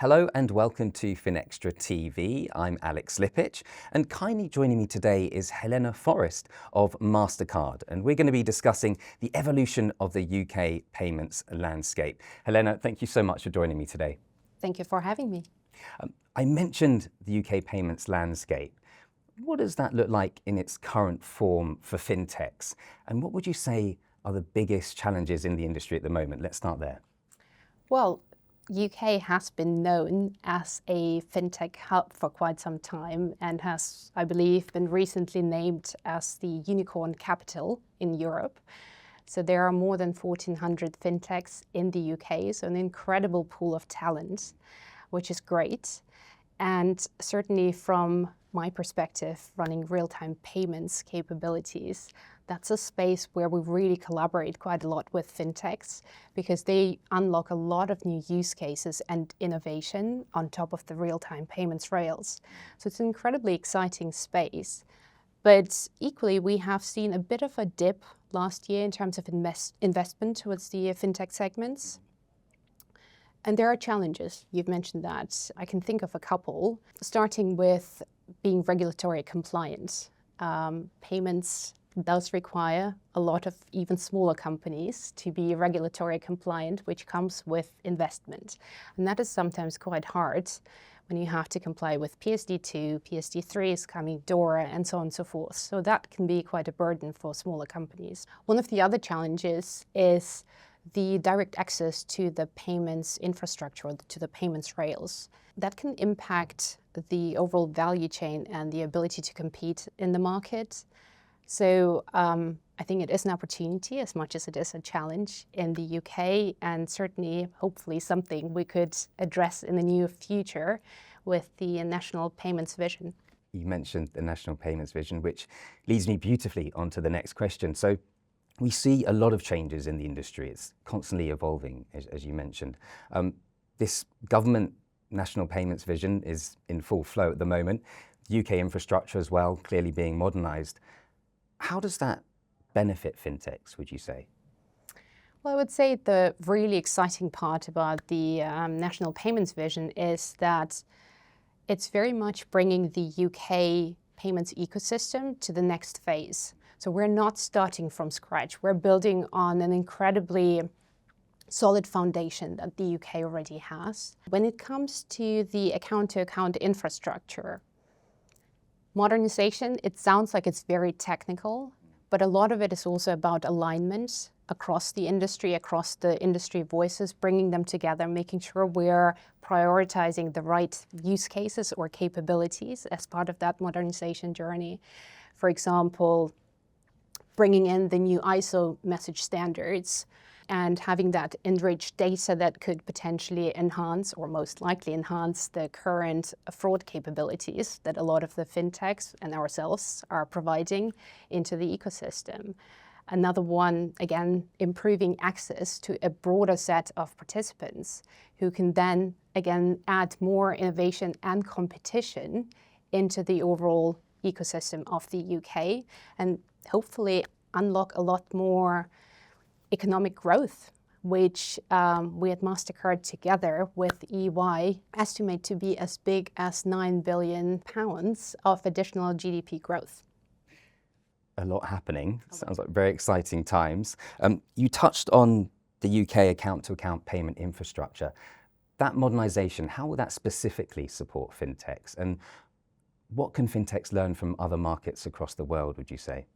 Hello and welcome to FinextraTV. I'm Alex Lippic, and kindly joining me today is Helena Forest of Mastercard, and we're going to be discussing the evolution of the UK payments landscape. Helena, thank you so much for joining me today. Thank you for having me. I mentioned the UK payments landscape. What does that look like in its current form for fintechs? And what would you say are the biggest challenges in the industry at the moment? Let's start there. Well, UK has been known as a fintech hub for quite some time and has, I believe, been recently named as the unicorn capital in Europe. So there are more than 1,400 fintechs in the UK, so an incredible pool of talent, which is great. And certainly from my perspective, running real-time payments capabilities, that's a space where we really collaborate quite a lot with fintechs because they unlock a lot of new use cases and innovation on top of the real-time payments rails. So it's an incredibly exciting space. But equally, we have seen a bit of a dip last year in terms of investment towards the fintech segments. And there are challenges. You've mentioned that. I can think of a couple, starting with being regulatory compliant. Payments does require a lot of even smaller companies to be regulatory compliant, which comes with investment. And that is sometimes quite hard when you have to comply with PSD2, PSD3 is coming, DORA, and so on and so forth. So that can be quite a burden for smaller companies. One of the other challenges is the direct access to the payments infrastructure, or to the payments rails. That can impact the overall value chain and the ability to compete in the market. So I think it is an opportunity as much as it is a challenge in the UK, and certainly, hopefully, something we could address in the near future with the National Payments Vision. You mentioned the National Payments Vision, which leads me beautifully onto the next question. So we see a lot of changes in the industry. It's constantly evolving, as you mentioned. This government National Payments Vision is in full flow at the moment. UK infrastructure as well, clearly being modernised. How does that benefit fintechs, would you say? Well, I would say the really exciting part about the National Payments Vision is that it's very much bringing the UK payments ecosystem to the next phase. So we're not starting from scratch. We're building on an incredibly solid foundation that the UK already has. When it comes to the account-to-account infrastructure, modernization, it sounds like it's very technical, but a lot of it is also about alignment across the industry voices, bringing them together, making sure we're prioritizing the right use cases or capabilities as part of that modernization journey. For example, bringing in the new ISO message standards and having that enriched data that could potentially enhance, or most likely enhance, the current fraud capabilities that a lot of the fintechs and ourselves are providing into the ecosystem. Another one, again, improving access to a broader set of participants who can then, again, add more innovation and competition into the overall ecosystem of the UK and hopefully unlock a lot more economic growth, which we at Mastercard together with EY estimate to be as big as £9 billion of additional GDP growth. A lot happening. Sounds like very exciting times. You touched on the UK account-to-account payment infrastructure. That modernisation, how will that specifically support fintechs? And what can fintechs learn from other markets across the world, would you say?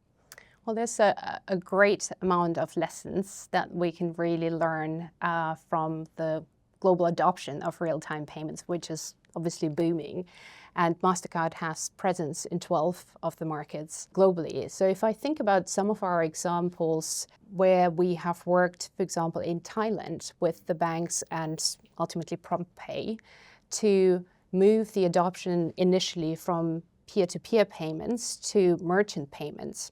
Well, there's a great amount of lessons that we can really learn from the global adoption of real-time payments, which is obviously booming. And Mastercard has presence in 12 of the markets globally. So if I think about some of our examples where we have worked, for example, in Thailand with the banks and ultimately PromptPay to move the adoption initially from peer-to-peer payments to merchant payments,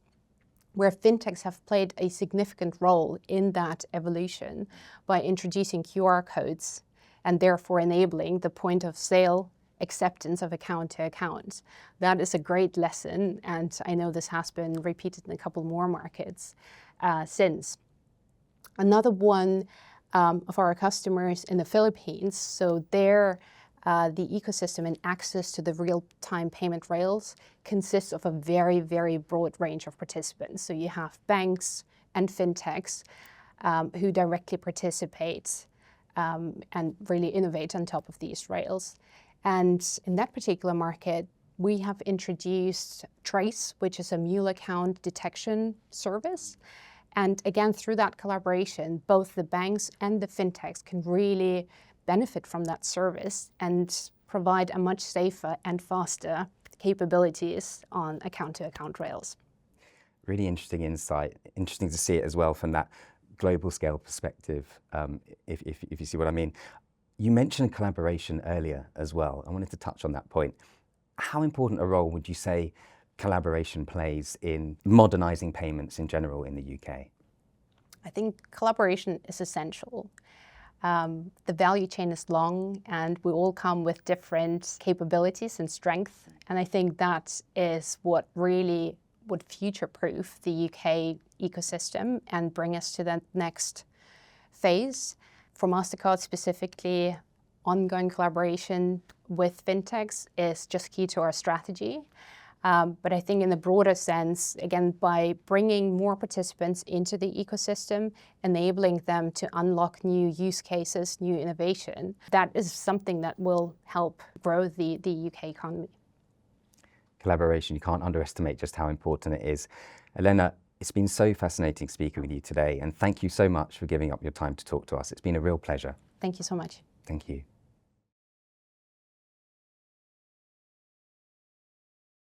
where fintechs have played a significant role in that evolution by introducing QR codes and therefore enabling the point of sale acceptance of account to account. That is a great lesson, and I know this has been repeated in a couple more markets since. Another one of our customers in the Philippines, so their the ecosystem and access to the real-time payment rails consists of a very, very broad range of participants. So you have banks and fintechs who directly participate and really innovate on top of these rails. And in that particular market, we have introduced Trace, which is a mule account detection service. And again, through that collaboration, both the banks and the fintechs can really benefit from that service and provide a much safer and faster capabilities on account-to-account rails. Really interesting insight. Interesting to see it as well from that global scale perspective, if you see what I mean. You mentioned collaboration earlier as well. I wanted to touch on that point. How important a role would you say collaboration plays in modernising payments in general in the UK? I think collaboration is essential. The value chain is long and we all come with different capabilities and strength. And I think that is what really would future-proof the UK ecosystem and bring us to that next phase. For Mastercard specifically, ongoing collaboration with fintechs is just key to our strategy. But I think in the broader sense, again, by bringing more participants into the ecosystem, enabling them to unlock new use cases, new innovation, that is something that will help grow the UK economy. Collaboration, you can't underestimate just how important it is. Helena, it's been so fascinating speaking with you today, and thank you so much for giving up your time to talk to us. It's been a real pleasure. Thank you so much. Thank you.